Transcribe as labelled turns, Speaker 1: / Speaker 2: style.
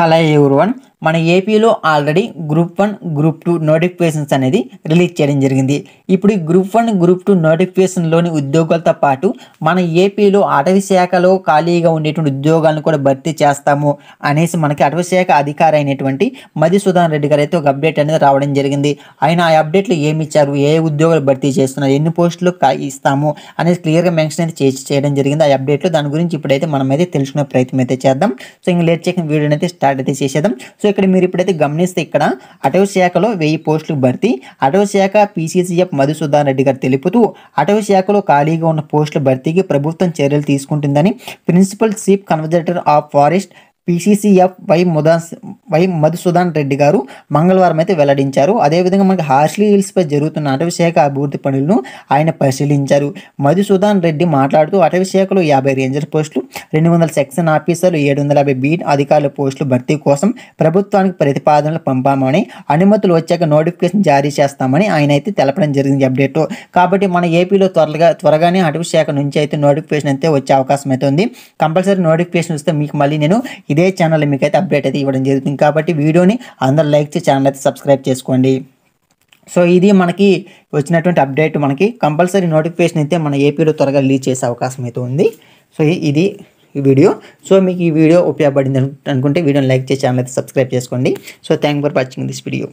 Speaker 1: Hello everyone. మన ఏపీలో already group 1, group 2 notifications అనేది రిలీజ్ చేయడం జరిగింది. ఇప్పుడు ఈ గ్రూప్ 1, గ్రూప్ 2 నోటిఫికేషన్లోని ఉద్యోగాలతో పాటు మన ఏపీలో అటవీ శాఖలో ఖాళీగా ఉండేటువంటి ఉద్యోగాలను కూడా భర్తీ చేస్తాము అనేసి మనకి అటవీ శాఖ అధికారి అయినటువంటి మధుసూదన్ రెడ్డి గారు అయితే ఒక అప్డేట్ అనేది రావడం జరిగింది. ఆయన ఆ అప్డేట్లో ఏమి ఇచ్చారు, ఏ ఉద్యోగాలు భర్తీ చేస్తున్నారు, ఎన్ని పోస్టులు ఇస్తాము అనేది క్లియర్గా మెన్షన్ అయితే చేయడం జరిగింది ఆ అప్డేట్లో. దాని గురించి ఇప్పుడైతే మనం అయితే తెలుసుకునే ప్రయత్నం అయితే చేద్దాం. సో ఇంకా లేట్ చేయకుండా వీడియోని అయితే స్టార్ట్ అయితే చేసేద్దాం. సో ఇక్కడ మీరు ఇప్పుడైతే గమనిస్తే ఇక్కడ అటవీ శాఖలో 1000 పోస్టులు భర్తీ. అటవీ శాఖ పీసీసీఎఫ్ మధుసూదన్ రెడ్డి గారు తెలుపుతూ అటవీ శాఖలో ఖాళీగా ఉన్న పోస్టుల భర్తీకి ప్రభుత్వం చర్యలు తీసుకుంటుందని principal chief conservator of forest PCCF Y Madhusudan Reddy గారు మంగళవారం అయితే వెల్లడించారు. అదేవిధంగా మనకి హార్స్లీ హిల్స్పై జరుగుతున్న అటవీ శాఖ అభివృద్ధి పనులను ఆయన పరిశీలించారు. మధుసూదన్ రెడ్డి మాట్లాడుతూ అటవీ శాఖలో 50 రేంజర్ పోస్టులు, 200 సెక్షన్ ఆఫీసర్లు, 750 బీట్ అధికారుల పోస్టుల భర్తీ కోసం ప్రభుత్వానికి ప్రతిపాదనలు పంపామని, అనుమతులు వచ్చాక నోటిఫికేషన్ జారీ చేస్తామని ఆయన అయితే తెలపడం జరిగింది అప్డేట్. కాబట్టి మన ఏపీలో త్వరగానే అటవీ శాఖ నుంచి అయితే నోటిఫికేషన్ అయితే వచ్చే అవకాశం అయితే ఉంది. కంపల్సరీ నోటిఫికేషన్ వస్తే మీకు మళ్ళీ నేను ఇదే ఛానల్ మీకైతే అప్డేట్ అయితే ఇవ్వడం జరుగుతుంది. కాబట్టి వీడియోని అందరూ లైక్ చేసి ఛానల్ అయితే సబ్స్క్రైబ్ చేసుకోండి. సో ఇది మనకి వచ్చినటువంటి అప్డేట్. మనకి కంపల్సరీ నోటిఫికేషన్ అయితే మన ఏపీలో త్వరగా రిలీజ్ చేసే అవకాశం అయితే ఉంది. సో ఇది ఈ వీడియో. సో మీకు ఈ వీడియో ఉపయోగపడింది అనుకుంటే వీడియోని లైక్ చేసి ఛానల్ అయితే సబ్స్క్రైబ్ చేసుకోండి. So thank for watching this video.